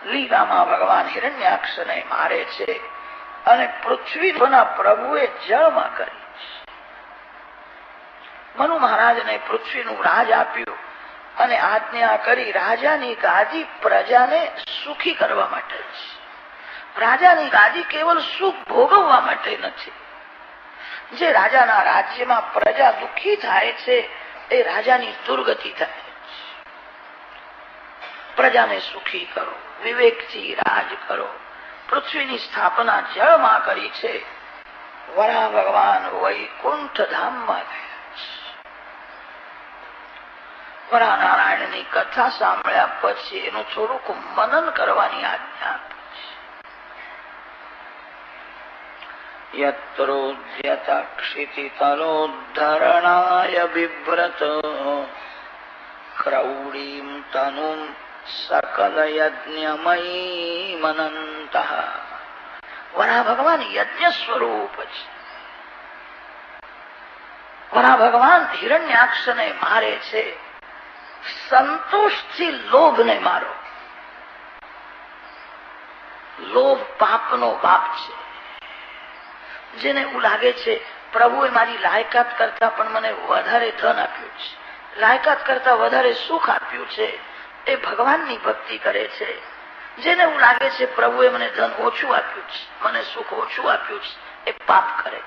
લીલામાં ભગવાન હિરણ્યાક્ષને મારે છે અને પૃથ્વીના પ્રભુએ જળમાં કરી. મનુ મહારાજને પૃથ્વીનું રાજ આપ્યું અને આજ્ઞા કરી રાજાની ગાદી પ્રજાને સુખી કરવા માટે છે. રાજાની ગાદી કેવલ સુખ ભોગવવા માટે નથી. જે રાજાના રાજ્યમાં પ્રજા દુઃખી થાય છે એ રાજાની દુર્ગતિ થાય છે. પ્રજાને સુખી કરો, વિવેકથી રાજ કરો. પૃથ્વીની સ્થાપના જળમાં કરી છે. વરાહ ભગવાન વૈકુંઠ ધામમાં ગયા. વરાહ નારાયણની કથા સાંભળ્યા પછી એનું થોડુંક મનન કરવાની આજ્ઞા આપી. યત્રોદ્યતક્ષિતિતલોદ્ધરણાય બિભ્રત ક્રૌડીમ તનુમ સકલ યજ્ઞમયી મનંતઃ. વરાહ ભગવાન યજ્ઞ સ્વરૂપ છે. વરાહ ભગવાન હિરણ્યાક્ષને મારે છે. સંતોષથી લોભને મારો. લોભ પાપનો બાપ છે. જેને એવું લાગે છે પ્રભુએ મારી લાયકાત કરતા પણ મને વધારે ધન આપ્યું છે, લાયકાત કરતા વધારે સુખ આપ્યું છે, એ ભગવાનની ભક્તિ કરે છે. જેને એવું લાગે છે પ્રભુએ મને ધન ઓછું આપ્યું છે, મને સુખ ઓછું આપ્યું છે, એ પાપ કરે છે.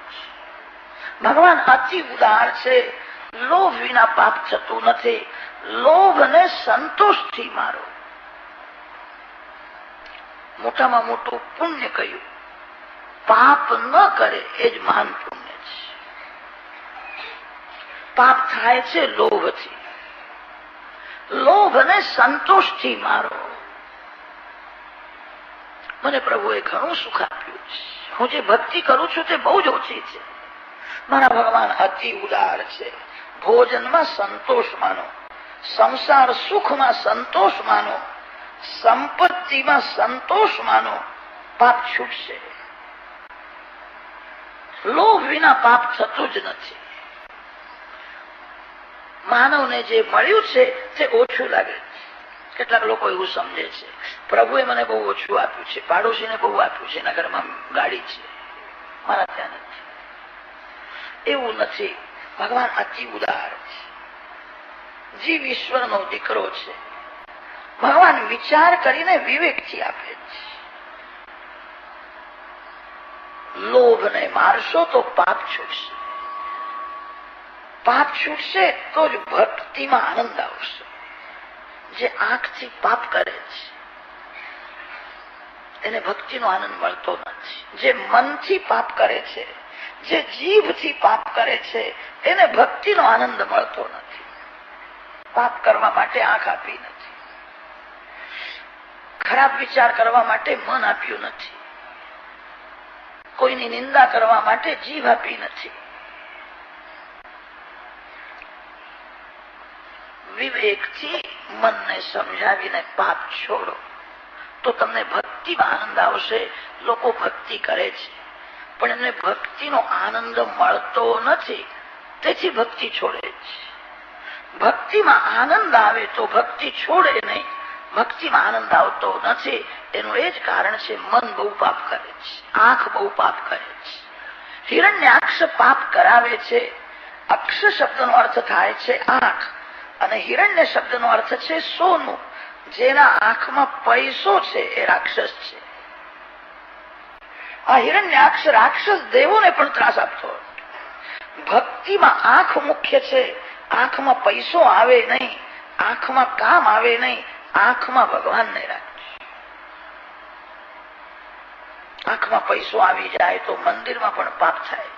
ભગવાન અતિ ઉદાર છે. લોભ વિના પાપ થતું નથી. લોભને સંતોષથી મારો. મોટામાં મોટું પુણ્ય કહ્યું. પાપ ન કરે એ જ મહાન પુણ્ય છે. પાપ થાય છે લોભથી. લોભને સંતોષથી મારો. મને પ્રભુએ ઘણું સુખ આપ્યું છે. હું જે ભક્તિ કરું છું તે બહુ જ ઓછી છે. મારા ભગવાન અતિ ઉદાર છે. ભોજનમાં સંતોષ માનો, સંસાર સુખમાં સંતોષ માનો, સંપત્તિમાં સંતોષ માનો. પાપ છૂટશે. લોભ વિના પાપ થતું જ નથી. માનવને જે મળ્યું છે તે ઓછું લાગે. કેટલાક લોકો એવું સમજે છે પ્રભુએ મને બહુ ઓછું આપ્યું છે, પાડોશીને બહુ આપ્યું છે, એના ઘરમાં ગાડી છે, મારા ત્યાં નથી. એવું નથી. ભગવાન અતિ ઉદાર છે. જીવ ઈશ્વરનો દીકરો છે. ભગવાન વિચાર કરીને વિવેકથી આપે છે. લોભને મારશો તો પાપ છૂટશે. પાપ છૂટશે તો જ ભક્તિમાં આનંદ આવશે. જે આંખથી પાપ કરે છે એને ભક્તિનો આનંદ મળતો નથી. જે મનથી પાપ કરે છે, જે જીભથી પાપ કરે છે, એને ભક્તિનો આનંદ મળતો નથી. પાપ કરવા માટે આંખ આપી નથી. ખરાબ વિચાર કરવા માટે મન આપ્યું નથી. કોઈની નિંદા કરવા માટે જીભ આપી નથી. વિવેકથી મનને સમજાવીને પાપ છોડો તો તમને ભક્તિમાં આનંદ આવશે. લોકો ભક્તિ કરે છે પણ એમને ભક્તિનો આનંદ મળતો નથી, તેથી ભક્તિ છોડે છે. ભક્તિમાં આનંદ આવે તો ભક્તિ છોડે નહીં. ભક્તિમાં આનંદ આવતો નથી એનું એ જ કારણ છે મન બહુ પાપ કરે છે, આંખ બહુ પાપ કરે છે. હિરણ્યાક્ષ પાપ કરાવે છે. અક્ષ શબ્દનો અર્થ થાય છે આંખ અને હિરણ્ય શબ્દનો અર્થ છે સોનું. જેના આંખમાં પૈસો છે એ રાક્ષસ છે. આ હિરણ્યાક્ષ રાક્ષસ દેવોને પણ ત્રાસ આપતો. ભક્તિમાં આંખ મુખ્ય છે. આંખમાં પૈસો આવે નહીં, આંખમાં કામ આવે નહીં. આંખમાં ભગવાનને રાખજો. આંખમાં પૈસો આવી જાય તો મંદિરમાં પણ પાપ થાય.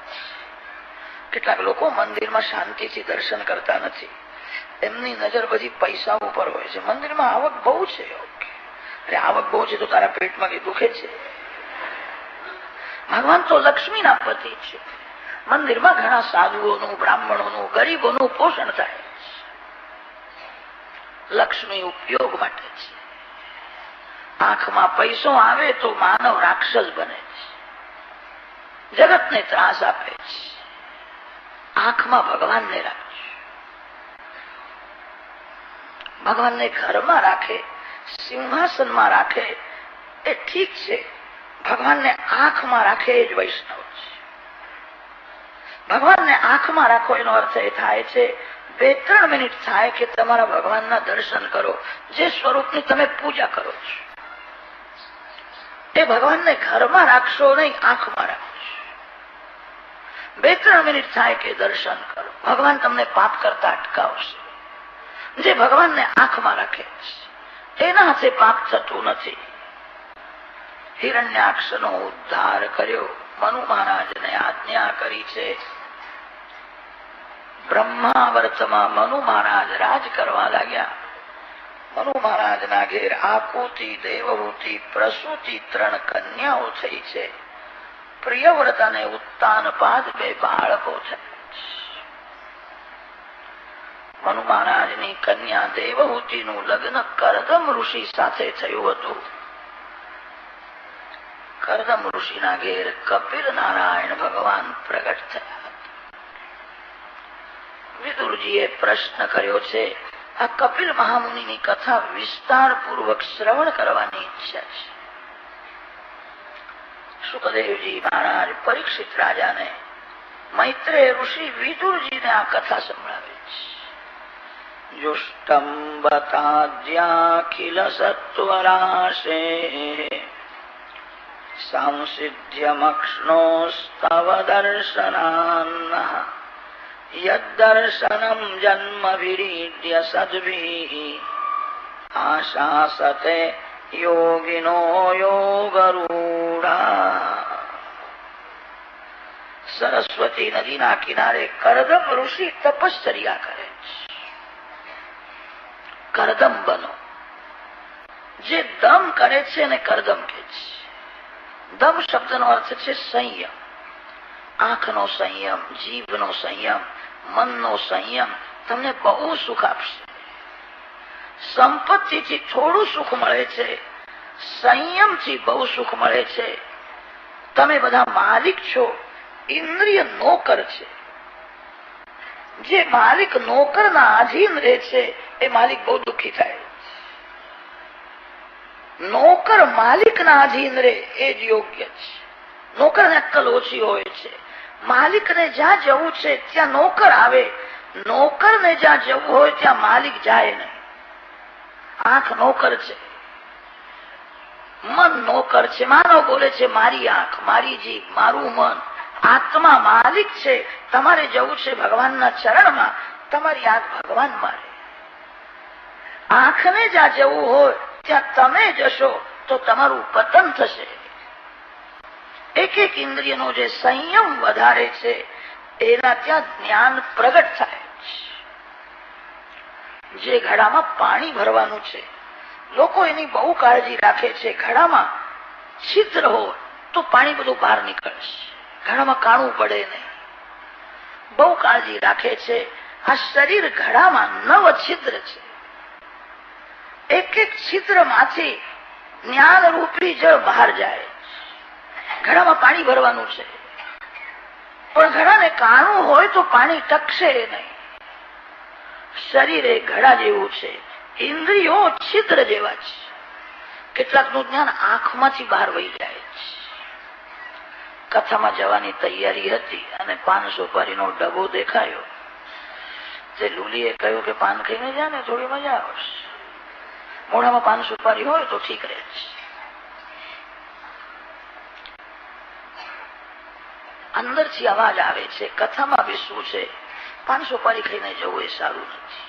કેટલાક લોકો મંદિરમાં શાંતિથી દર્શન કરતા નથી. એમની નજર બધી પૈસા ઉપર હોય છે. મંદિરમાં આવક બહુ છે. અરે આવક બહુ છે તો તારા પેટમાં કઈ દુખે છે? ભગવાન તો લક્ષ્મીના પતિ છે. મંદિરમાં ઘણા સાધુઓનું, બ્રાહ્મણોનું, ગરીબોનું પોષણ થાય છે. લક્ષ્મી ઉપયોગ માટે છે. આંખમાં પૈસો આવે તો માનવ રાક્ષસ બને છે, જગતને ત્રાસ આપે છે. આંખમાં ભગવાનને રાખજો. ભગવાનને ઘરમાં રાખે સિંહાસનમાં રાખે એ ઠીક છે, ભગવાનને આંખમાં રાખે એ જ વૈષ્ણવ છે. ભગવાનને આંખમાં રાખો એનો અર્થ એ થાય છે 2-3 મિનિટ થાય કે તમારા ભગવાનના દર્શન કરો, જે સ્વરૂપની તમે પૂજા કરો છો. એ ભગવાનને ઘરમાં રાખશો નહીં, આંખમાં રાખશો. 2-3 મિનિટ થાય કે દર્શન કરો. ભગવાન તમને પાપ કરતા અટકાવશે. જે ભગવાનને આંખમાં રાખે છે એના હાથે પાપ થતું નથી. હિરણ્યાક્ષનો ઉદ્ધાર કર્યો, મનુ મહારાજને આજ્ઞા કરી છે. બ્રહ્માવર્તમાં મનુ મહારાજ રાજ કરવા લાગ્યા. મનુ મહારાજના ઘેર આકુતિ, દેવહૂતિ, પ્રસૂતિ 3 કન્યાઓ થઈ છે. પ્રિયવ્રત અને ઉત્તાનપાદ 2 બાળકો થયા. મનુ મહારાજની કન્યા દેવહૂતિનું લગ્ન કરદમ ઋષિ સાથે થયું હતું. કરદમ ઋષિના ઘેર કપિલ નારાયણ ભગવાન પ્રગટ થયા. વિદુરજીએ પ્રશ્ન કર્યો છે, આ કપિલ મહામુનિની કથા વિસ્તાર પૂર્વક શ્રવણ કરવાની ઈચ્છા છે. સુખદેવજી મહારાજ પરીક્ષિત રાજાને મૈત્રેય ઋષિ વિદુરજીને આ કથા સંભળાવે છે. જુષ્ટમ બતાદ્યાખિલ સત્વરાશે સંસિદ્ધ્યમક્ષ્ણોસ્તવ દર્શનાન્નઃ યદ્દર્શનમ જન્મવિરીડ્ય સદ્ભિઃ આશાસતે યોગિનો યોગરૂઢા. સરસ્વતી નદીના કિનારે કરદમ ઋષિ તપશ્ચર્યા કરે છે. કરદમ બનો. જે દમ કરે છે એને કરદમ કે છે. દમ શબ્દનો અર્થ છે સંયમ. આંખનો સંયમ, જીભનો સંયમ, મનનો સંયમ તમને બહુ સુખ આપશે. સંપત્તિથી થોડું સુખ મળે છે, સંયમથી બહુ સુખ મળે છે. તમે બધા માલિક છો, ઇન્દ્રિય નોકર છે. જે માલિક નોકરના આધીન રહે છે એ માલિક બહુ દુઃખી થાય. નોકર માલિકના આધીન રહે એ જ યોગ્ય છે. નોકરને અક્કલ ઓછી હોય છે. માલિકને જ્યાં જવું છે ત્યાં નોકર આવે, નોકરને જ્યાં જવું હોય ત્યાં માલિક જાય નહીં. આંખ નોકર છે, મન નોકર છે. માનવ બોલે છે મારી આંખ, મારી જીભ, મારું મન. આત્મા માલિક છે. તમારે જવું છે ભગવાનના ચરણમાં, તમારી આંખ ભગવાન મારે. આંખને જ્યાં જવું હોય ત્યાં તમે જશો તો તમારું પતન થશે. એક એક ઇન્દ્રિયનો જે સંયમ વધારે છે એના ત્યાં જ્ઞાન પ્રગટ થાય છે. જે ઘડામાં પાણી ભરવાનું છે, લોકો એની બહુ કાળજી રાખે છે. ઘડામાં છિદ્ર હોય તો પાણી બધું બહાર નીકળશે, ઘડામાં કાણું પડે નહીં. બહુ કાળજી રાખે છે. આ શરીર ઘડામાં 9 છિદ્ર છે. એક એક છિદ્રમાંથી જ્ઞાન રૂપી જળ બહાર જાય. ઘડામાં પાણી ભરવાનું છે, પણ ઘડાને કાણું હોય તો પાણી ટકશે નહીં. શરીર એ ઘડા જેવું છે, ઇન્દ્રિયો છિદ્ર જેવા છે. કેટલાકનું જ્ઞાન આંખમાંથી બહાર વહી જાય છે. કથામાં જવાની તૈયારી હતી અને પાન સુપારીનો ડબ્બો દેખાયો. તે લુલીએ કહ્યું કે પાન ખાઈને જા ને, થોડી મજા આવશે. મોઢામાં પાન સુપારી હોય તો ઠીક રહે છે. અંદરથી અવાજ આવે છે, કથામાં બેસવું છે, પાન સુપારી ખાઈને જવું એ સારું નથી.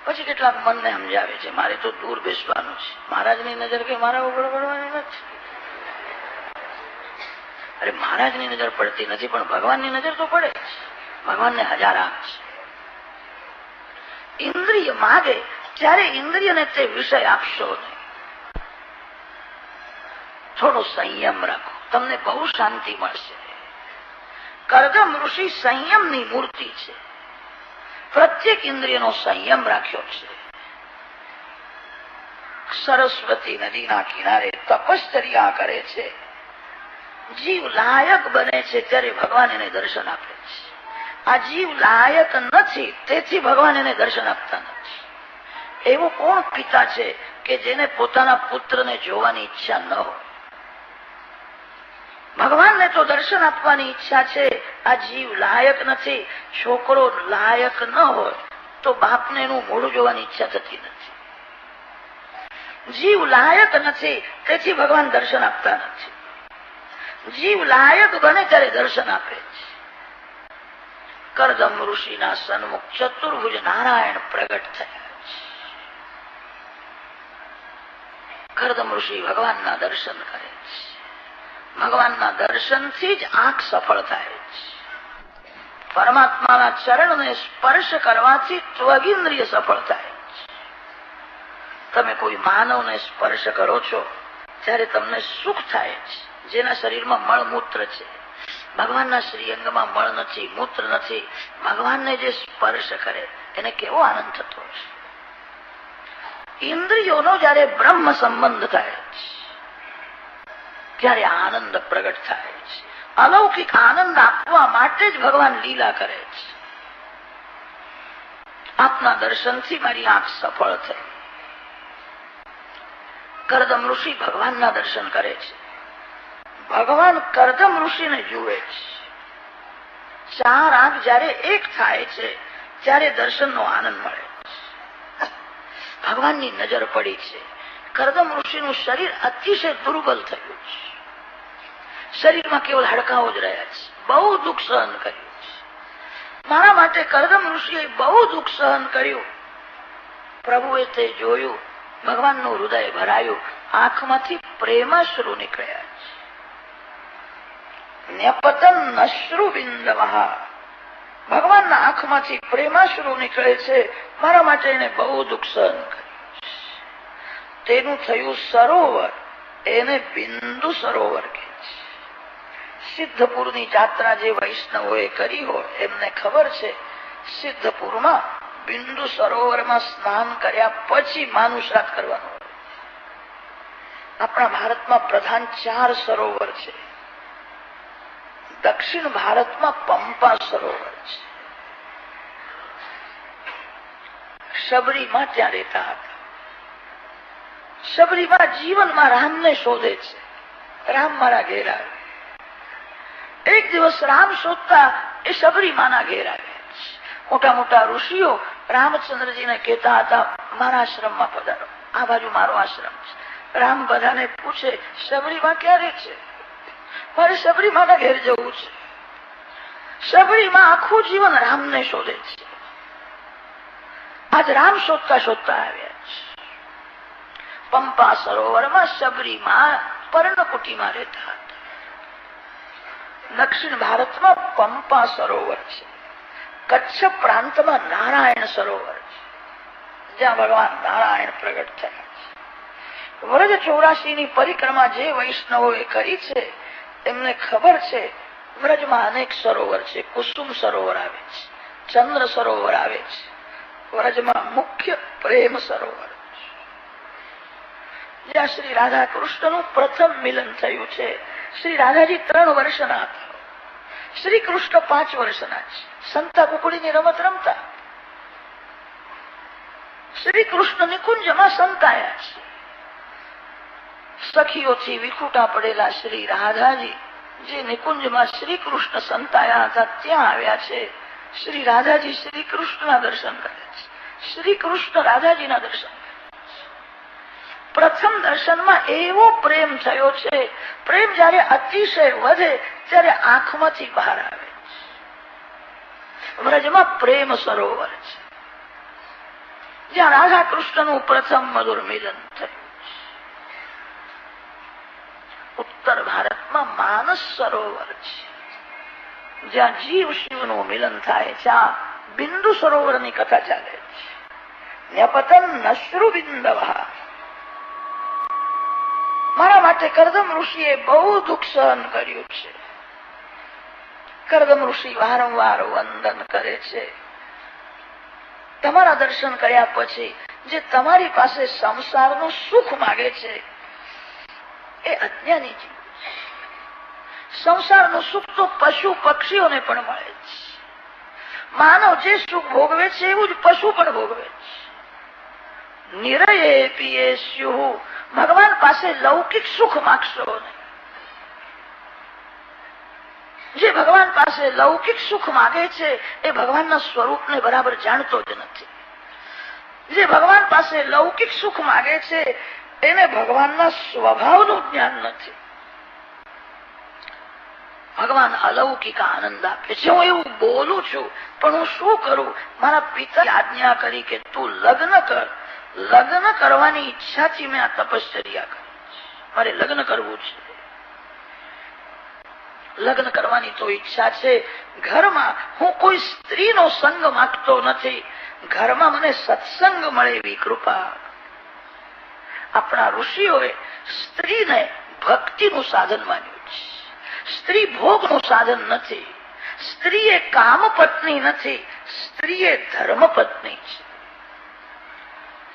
પછી કેટલાક મનને સમજાવે છે મારે તો દૂર બેસવાનું છે, મહારાજની નજર કઈ મારા ઉપર પડવાની નથી. અરે મહારાજની નજર પડતી નથી, પણ ભગવાનની નજર તો પડે છે. ભગવાનને 1000 આંખ છે. ઇન્દ્રિય માગે ત્યારે ઇન્દ્રિયને તે વિષય આપશો નહીં. થોડો સંયમ રાખો, તમને બહુ શાંતિ મળશે. કરદમ ઋષિ સંયમની મૂર્તિ છે. પ્રત્યેક ઇન્દ્રિયનો સંયમ રાખ્યો છે. સરસ્વતી નદીના કિનારે તપશ્ચર્યા કરે છે. જીવ લાયક બને છે ત્યારે ભગવાન એને દર્શન આપે છે. આ જીવ લાયક નથી તેથી ભગવાન એને દર્શન આપતા નથી. એવો કોણ પિતા છે કે જેને પોતાના પુત્રને જોવાની ઈચ્છા ન હોય? ભગવાનને તો દર્શન આપવાની ઈચ્છા છે. આ જીવ લાયક નથી. છોકરો લાયક ન હોય તો બાપને એનું મોઢું જોવાની ઈચ્છા થતી નથી. જીવ લાયક નથી, તેથી ભગવાન દર્શન આપતા નથી. જીવ લાયક બને ત્યારે દર્શન આપે છે. કરદમ ઋષિના સન્મુખ ચતુર્ભુજ નારાયણ પ્રગટ થયા છે. કરદમ ઋષિ ભગવાનના દર્શન કરે છે. ભગવાનના દર્શનથી જ આંખ સફળ થાય છે. પરમાત્માના ચરણને સ્પર્શ કરવાથી ત્વગિન્દ્રિય સફળ થાય છે. તમે કોઈ માનવને સ્પર્શ કરો છો ત્યારે તમને સુખ થાય છે. જેના શરીરમાં મળમૂત્ર છે, ભગવાનના શ્રીઅંગમાં મળ નથી, મૂત્ર નથી, ભગવાનને જે સ્પર્શ કરે એને કેવો આનંદ થતો હશે. ઇન્દ્રિયોનો જયારે બ્રહ્મ સંબંધ થાય છે ત્યારે આનંદ પ્રગટ થાય છે. અલૌકિક આનંદ આપવા માટે જ ભગવાન લીલા કરે છે. આપના દર્શનથી મારી આંખ સફળ થઈ. કરદમ ઋષિ ભગવાનના દર્શન કરે છે. ભગવાન કરદમ ઋષિને જુએ છે. ચાર આંખ જયારે એક થાય છે ત્યારે દર્શનનો આનંદ મળે છે. ભગવાનની નજર પડી છે. કરદમ ઋષિનું શરીર અતિશય દુર્બલ થયું છે. શરીરમાં કેવલ હાડકાઓ જ રહ્યા છે. બહુ દુઃખ સહન કર્યું છે. મારા માટે કરદમ ઋષિએ બહુ દુઃખ સહન કર્યું. પ્રભુએ તે જોયું. ભગવાનનું હૃદય ભરાયું. આંખમાંથી પ્રેમાશ્રુ નીકળ્યા છે. ન્યપતન અશ્રુ બિંદવઃ. ભગવાનના આંખમાંથી પ્રેમાશ્રુ નીકળે છે. મારા માટે એને બહુ દુઃખ સહન કર્યું છે. તેનું થયું સરોવર. એને બિંદુ સરોવર કહે છે. સિદ્ધપુરની જાત્રા જે વૈષ્ણવોએ કરી હોય એમને ખબર છે. સિદ્ધપુરમાં બિંદુ સરોવરમાં સ્નાન કર્યા પછી માનું શ્રાદ્ધ કરવાનું હોય. આપણા ભારતમાં પ્રધાન 4 સરોવર છે. દક્ષિણ ભારતમાં પંપા સરોવર છે. શબરીમાં ત્યાં રહેતા હતા. શબરીમાં જીવનમાં રામને શોધે છે. રામ મારા ઘેર આવે. એક દિવસ રામ શોધતા એ શબરીમાના ઘેર આવ્યા. મોટા મોટા ઋષિઓ રામચંદ્રજીને કહેતા હતા મારા આશ્રમમાં પધારો, આ બાજુ મારો આશ્રમ છે. રામ બધાને પૂછે શબરીમાં ક્યારે છે? મારે શબરીમાના ઘેર જવું છે. શબરીમાં આખું જીવન રામને શોધે છે. આજ રામ શોધતા શોધતા આવ્યા છે. પંપા સરોવરમાં શબરીમાં પર્ણકુટીમાં રહેતા હતા. દક્ષિણ ભારતમાં પંપા સરોવર છે. કચ્છ પ્રાંતમાં નારાયણ સરોવર છે, જ્યાં ભગવાન નારાયણ પ્રગટ થયા છે. વ્રજ 84ની પરિક્રમા જે વૈષ્ણવોએ કરી છે એમને ખબર છે વ્રજમાં અનેક સરોવર છે. કુસુમ સરોવર આવે છે, ચંદ્ર સરોવર આવે છે. વ્રજમાં મુખ્ય પ્રેમ સરોવર છે, જ્યાં શ્રી રાધા કૃષ્ણનું પ્રથમ મિલન થયું છે. શ્રી રાધાજી 3 વર્ષના હતા. શ્રી કૃષ્ણ 5 વર્ષના છે. સંતા કુકડીની રમત રમતા શ્રી કૃષ્ણ નિકુંજમાં સંતાયા છે. સખીઓથી વિખૂટા પડેલા શ્રી રાધાજી જે નિકુંજમાં શ્રી કૃષ્ણ સંતાયા હતા ત્યાં આવ્યા છે. શ્રી રાધાજી શ્રી કૃષ્ણના દર્શન કરે છે. શ્રી કૃષ્ણ રાધાજીના દર્શન કરે છે. પ્રથમ દર્શનમાં એવો પ્રેમ થયો છે. પ્રેમ જયારે અતિશય વધે ત્યારે આંખમાંથી બહાર આવે છે. વ્રજમાં પ્રેમ સરોવર છે, જ્યાં રાધા કૃષ્ણનું પ્રથમ મધુર મિલન થયું. ઉત્તર ભારતમાં માનસ સરોવર છે, જ્યાં જીવ શિવનું મિલન થાય છે. આ બિંદુ સરોવરની કથા ચાલે છે. ન્યપતન અશ્રુ બિંદવઃ. મારા માટે કરદમ ઋષિએ બહુ દુઃખ સહન કર્યું છે. કરદમ ઋષિ વારંવાર વંદન કરે છે. તમારા દર્શન કર્યા પછી જે તમારી પાસે સંસારનું સુખ માગે છે એ અજ્ઞાની જીવ છે. સંસારનું સુખ તો પશુ પક્ષીઓને પણ મળે છે. માનવ જે સુખ ભોગવે છે એવું જ પશુ પણ ભોગવે છે. નિરયે પીએ સ્યુઃ. ભગવાન પાસે લૌકિક સુખ માગશો નહીં. જે ભગવાન પાસે લૌકિક સુખ માગે છે એ ભગવાનના સ્વરૂપને બરાબર જાણતો જ નથી. જે ભગવાન પાસે લૌકિક સુખ માગે છે એને ભગવાનના સ્વભાવનું જ્ઞાન નથી. ભગવાન અલૌકિક આનંદ આપે છે. હું એવું બોલું છું પણ હું શું કરું? મારા પિતાએ આજ્ઞા કરી કે તું લગ્ન કર. લગ્ન કરવાની ઈચ્છાથી મેં આ તપશ્ચર્યા કરી. મારે લગ્ન કરવું છે. લગ્ન કરવાની તો ઈચ્છા છે. ઘરમાં હું કોઈ સ્ત્રીનો સંગ માંગતો નથી. ઘરમાં મને સત્સંગ મળે એવી કૃપા. આપણા ઋષિઓએ સ્ત્રીને ભક્તિનું સાધન માન્યું છે. સ્ત્રી ભોગનું સાધન નથી. સ્ત્રી એ કામ પત્ની નથી. સ્ત્રી એ ધર્મ પત્ની છે.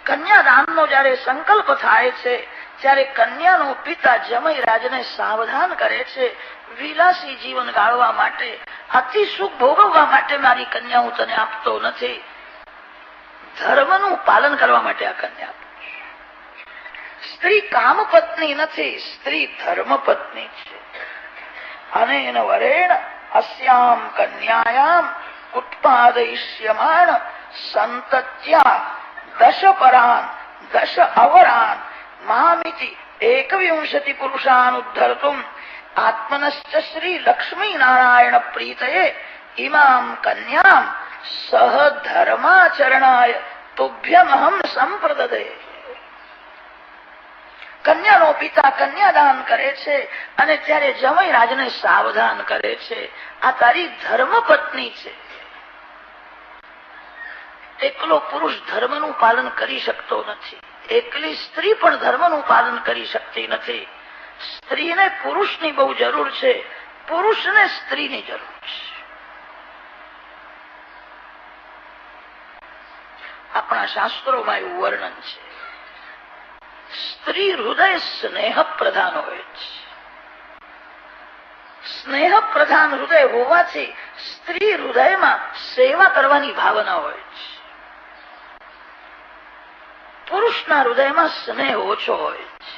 કન્યાદાનનો જયારે સંકલ્પ થાય છે ત્યારે કન્યાનો પિતા જમૈરાજને સાવધાન કરે છે. વિલાસી જીવન ગાળવા માટે, અતિ સુખ ભોગવવા માટે મારી કન્યા હું તને આપતો નથી. ધર્મનું પાલન કરવા માટે આ કન્યા આપું છું. સ્ત્રી કામ પત્ની નથી. સ્ત્રી ધર્મ પત્ની છે. અનેન વરેણ અસ્યામ કન્યાયામ ઉત્પાદયિષ્યમાણ સંતત્યા દશ પરાન દશ અવરાન મામિતિ એકવિંશતિ પુરુષાન ઉદ્ધર્તુમ આત્મનશ્ચ શ્રી લક્ષ્મી નારાયણ પ્રીતયે ઇમામ કન્યામ સહ ધર્માચરણાય તુભ્યમહમ સંપ્રદદે. કન્યાનો પિતા કન્યાદાન કરે છે અને ત્યારે જમૈરાજને સાવધાન કરે છે. આ તારી ધર્મ પત્ની છે. એકલો પુરુષ ધર્મનું પાલન કરી શકતો નથી. એકલી સ્ત્રી પણ ધર્મનું પાલન કરી શકતી નથી. સ્ત્રીને પુરુષની બહુ જરૂર છે. પુરુષને સ્ત્રીની જરૂર છે. આપણા શાસ્ત્રોમાં એવું વર્ણન છે. સ્ત્રી હૃદય સ્નેહ પ્રધાન હોય છે. સ્નેહ પ્રધાન હૃદય હોવાથી સ્ત્રી હૃદયમાં સેવા કરવાની ભાવના હોય છે. પુરુષના હૃદયમાં સ્નેહ ઓછો હોય છે.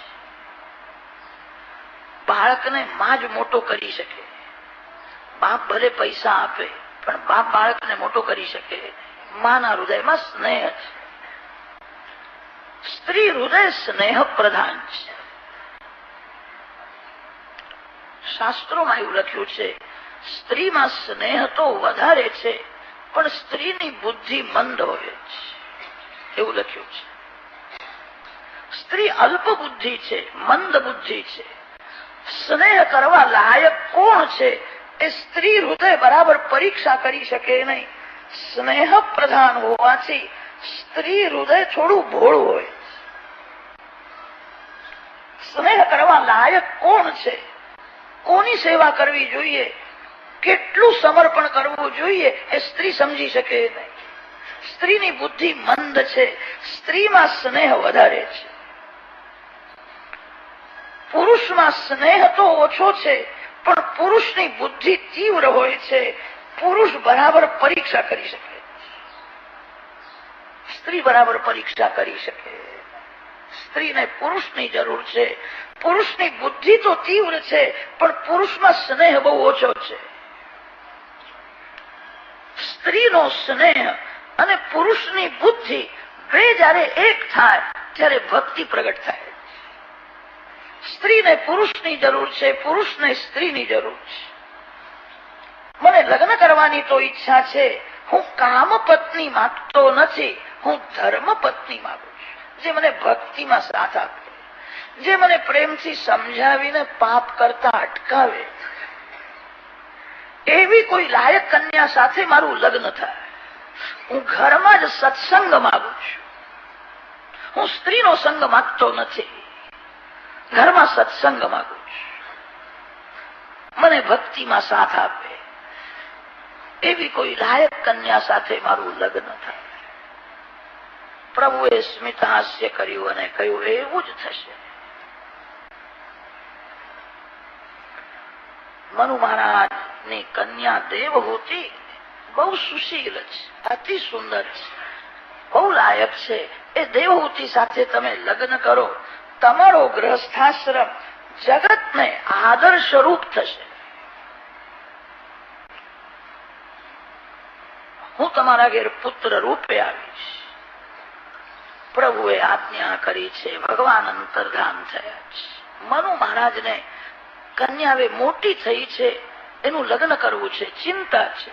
બાળકને માં જ મોટો કરી શકે. બાપ ભલે પૈસા આપે પણ બાપ બાળકને મોટો કરી શકે. માના હૃદયમાં સ્નેહ છે. સ્ત્રી હૃદય સ્નેહ પ્રધાન છે. શાસ્ત્રોમાં એવું લખ્યું છે સ્ત્રીમાં સ્નેહ તો વધારે છે પણ સ્ત્રીની બુદ્ધિ મંદ હોય છે. એવું લખ્યું છે. સ્ત્રી અલ્પ બુદ્ધિ છે, મંદ બુદ્ધિ છે. સ્નેહ કરવા લાયક કોણ છે એ સ્ત્રી હૃદય બરાબર પરીક્ષા કરી શકે નહીં. સ્નેહ પ્રધાન હોવાથી સ્ત્રી હૃદય થોડું ભોળું હોય. સ્નેહ કરવા લાયક કોણ છે, કોની સેવા કરવી જોઈએ, કેટલું સમર્પણ કરવું જોઈએ એ સ્ત્રી સમજી શકે નહીં. સ્ત્રીની બુદ્ધિ મંદ છે. સ્ત્રીમાં સ્નેહ વધારે છે. પુરુષમાં સ્નેહ તો ઓછો છે પણ પુરુષની બુદ્ધિ તીવ્ર હોય છે. પુરુષ બરાબર પરીક્ષા કરી શકે. સ્ત્રી બરાબર પરીક્ષા કરી શકે. સ્ત્રીને પુરુષની જરૂર છે. પુરુષની બુદ્ધિ તો તીવ્ર છે પણ પુરુષમાં સ્નેહ બહુ ઓછો છે. સ્ત્રીનો સ્નેહ અને પુરુષની બુદ્ધિ બે જયારે એક થાય ત્યારે ભક્તિ પ્રગટ થાય. સ્ત્રીને પુરુષની જરૂર છે, પુરુષને સ્ત્રીની જરૂર છે. મને લગ્ન કરવાની તો ઈચ્છા છે. હું કામ પત્ની માંગતો નથી. હું ધર્મ પત્ની માંગુ છું. જે મને ભક્તિમાં સાથ આપે, જે મને પ્રેમથી સમજાવીને પાપ કરતા અટકાવે, એવી કોઈ લાયક કન્યા સાથે મારું લગ્ન થાય. હું ઘરમાં જ સત્સંગ માંગુ છું. હું સ્ત્રીનો સંગ માંગતો નથી. ઘરમાં સત્સંગ માંગુ છું. મને ભક્તિમાં સાથ આપે એવી કોઈ લાયક કન્યા સાથે મારું લગ્ન થાય. પ્રભુએ સ્મિત હાસ્ય કર્યું અને કહ્યું એવું જ થશે. મનુ મહારાજની કન્યા દેવહૂતિ બહુ સુશીલ છે, અતિ સુંદર છે. બહુ લાયક છે. એ દેવહૂતિ સાથે તમે લગ્ન કરો, તમારો ગૃહસ્થાશ્રમ જગતને આદર્શ રૂપ થશે. હું તમારા ઘેર પુત્ર રૂપે આવીશ. પ્રભુએ આજ્ઞા કરી છે. ભગવાન અંતર્ધાન થયા છે. મનુ મહારાજને કન્યા હવે મોટી થઈ છે, એનું લગ્ન કરવું છે, ચિંતા છે.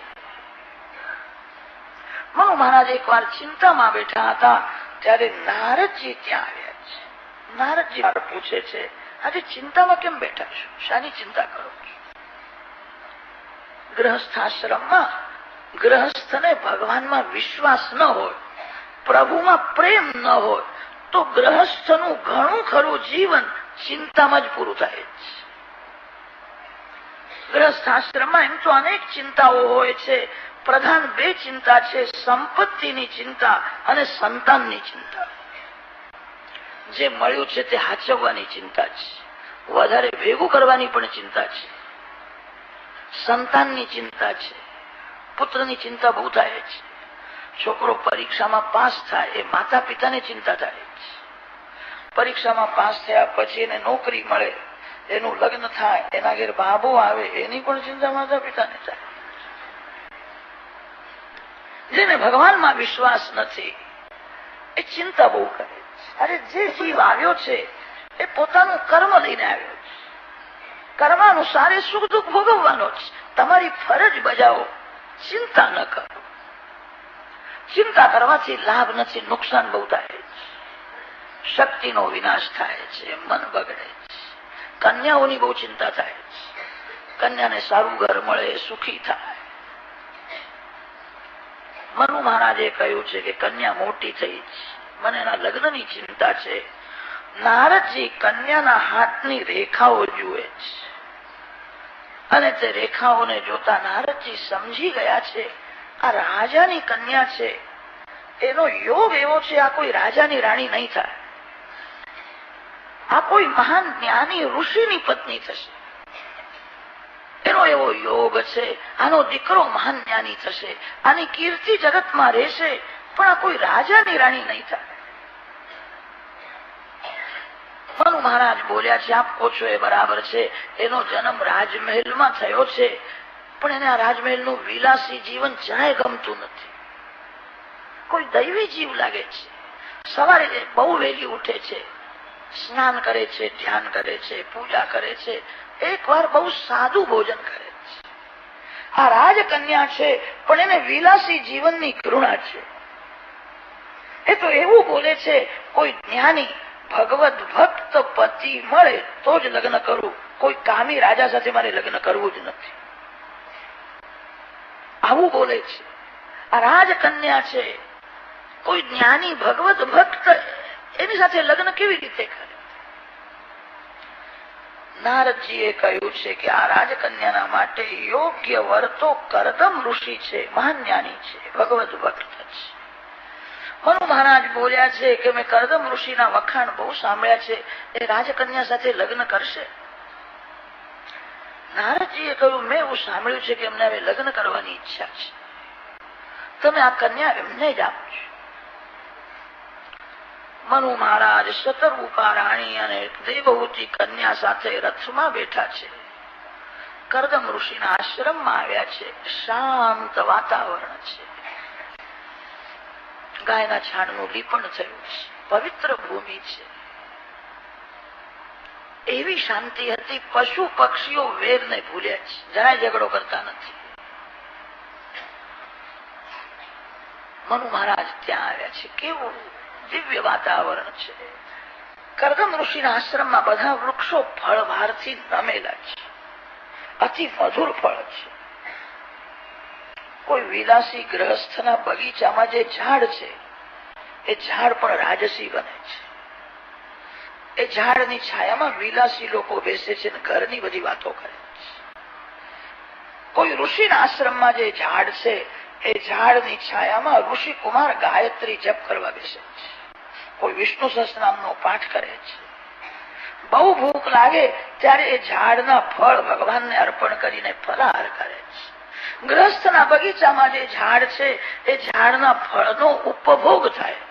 મનુ મહારાજ એક વાર ચિંતામાં બેઠા હતા ત્યારે નારદજી ત્યાં આવ્યા છે. નારદજી પૂછે છે, આજે ચિંતામાં કેમ બેઠા છો? શાની ચિંતા કરો છો? ગૃહસ્થાશ્રમમાં ગૃહસ્થને ભગવાનમાં વિશ્વાસ ન હોય, પ્રભુમાં પ્રેમ ન હોય તો ગૃહસ્થનું ઘણું ખરું જીવન ચિંતામાં જ પૂરું થાય છે. ગૃહસ્થાશ્રમમાં એમ તો અનેક ચિંતાઓ હોય છે. પ્રધાન બે ચિંતા છે, સંપત્તિની ચિંતા અને સંતાનની ચિંતા. જે મળ્યું છે તે હાચવવાની ચિંતા છે. વધારે ભેગું કરવાની પણ ચિંતા છે. સંતાનની ચિંતા છે. પુત્રની ચિંતા બહુ થાય છે. છોકરો પરીક્ષામાં પાસ થાય એ માતા પિતાને ચિંતા થાય છે. પરીક્ષામાં પાસ થયા પછી એને નોકરી મળે, એનું લગ્ન થાય, એના ઘેર બાબો આવે, એની પણ ચિંતા માતા પિતાને થાય. જેને ભગવાનમાં વિશ્વાસ નથી એ ચિંતા બહુ કરે છે. અરે જે જીવ આવ્યો છે એ પોતાનું કર્મ લઈને આવ્યો છે. કર્મ અનુસાર એ સુખ દુઃખ ભોગવવાનો છે. તમારી ફરજ બજાવો, ચિંતા ન કરો. ચિંતા કરવાથી લાભ નથી, નુકસાન બહુ થાય છે. શક્તિનો વિનાશ થાય છે, મન બગડે છે. કન્યાઓની બહુ ચિંતા થાય છે. કન્યાને સારું ઘર મળે, સુખી થાય. મનુ મહારાજે કહ્યું છે કે કન્યા મોટી થઈ છે, મને એના લગ્નની ચિંતા છે. નારદજી કન્યાના હાથની રેખાઓ જુએ છે અને તે રેખાઓને જોતા નારદજી સમજી ગયા છે આ રાજાની કન્યા છે. એનો યોગ એવો છે, આ કોઈ રાજાની રાણી નહીં થાય. આ કોઈ મહાન જ્ઞાની ઋષિની પત્ની થશે. એનો એવો યોગ છે. આનો દીકરો મહાન જ્ઞાની થશે. આની કીર્તિ જગતમાં રહેશે, પણ આ કોઈ રાજાની રાણી નહીં થાય. મનુ મહારાજ બોલ્યા છે, આપ કહો છો એ બરાબર છે. એનો જન્મ રાજમહેલમાં થયો છે, પણ એને આ રાજમહેલનું વિલાસી જીવન જરાય ગમતું નથી. કોઈ દૈવી જીવ લાગે છે. સવારે બહુ વહેલી ઉઠે છે, સ્નાન કરે છે, ધ્યાન કરે છે, પૂજા કરે છે, એક વાર બહુ સાદું ભોજન કરે છે. આ રાજકન્યા છે, પણ એને વિલાસી જીવનની ઘૃણા છે. એ તો એવું બોલે છે, કોઈ જ્ઞાની ભગવત ભક્ત પતિ મળે તો જ લગ્ન કરવું, કોઈ કામી રાજા સાથે મારે લગ્ન કરવું જ નથી. આવું બોલે છે. આ રાજકન્યા છે, કોઈ જ્ઞાની ભગવત ભક્ત એની સાથે લગ્ન કેવી રીતે કરે? નારદજીએ કહ્યું છે કે આ રાજકન્યાના માટે યોગ્ય વર તો કરદમ ઋષિ છે, મહાન જ્ઞાની છે, ભગવત ભક્ત છે. મનુ મહારાજ બોલ્યા છે કે મેં કરદમ ઋષિના વખાણ બહુ સાંભળ્યા છે, એ રાજકન્યા સાથે લગ્ન કરશે? નારદજીએ કહ્યું, મેં એવું સાંભળ્યું છે કે એમને હવે લગ્ન કરવાની ઈચ્છા છે. તમે આ કન્યા એમને જ આપજો. મનુ મહારાજ શતરૂપા રાણી અને દેવહૂતિ કન્યા સાથે રથમાં બેઠા છે. કરદમ ઋષિના આશ્રમમાં આવ્યા છે. શાંત વાતાવરણ છે. ગાયના છાણનું લીપણ થયું છે. પવિત્ર ભૂમિ છે. એવી શાંતિ હતી. પશુ પક્ષીઓ વેરને ભૂલ્યા છે, જરાય ઝઘડો કરતા નથી. મનુ મહારાજ ત્યાં આવ્યા છે. કેવું દિવ્ય વાતાવરણ છે. કરદમ ઋષિના આશ્રમમાં બધા વૃક્ષો ફળભારથી નમેલા છે. અતિ મધુર ફળ છે. કોઈ વિલાસી ગ્રહસ્થના બગીચામાં જે ઝાડ છે એ ઝાડ પણ રાજસી બને છે. એ ઝાડની છાયામાં વિલાસી લોકો બેસે છે અને ઘરની બધી વાતો કરે છે. કોઈ ઋષિના આશ્રમમાં જે ઝાડ છે એ ઝાડની છાયામાં ઋષિ કુમાર ગાયત્રી જપ કરવા બેસે છે. કોઈ વિષ્ણુ સહસ્રનામનો પાઠ કરે છે. બહુ ભૂખ લાગે ત્યારે એ ઝાડના ફળ ભગવાનને અર્પણ કરીને ફલાહાર કરે છે. ગ્રસ્થના બગીચામાં જે ઝાડ છે એ ઝાડના ફળનો ઉપભોગ થાય.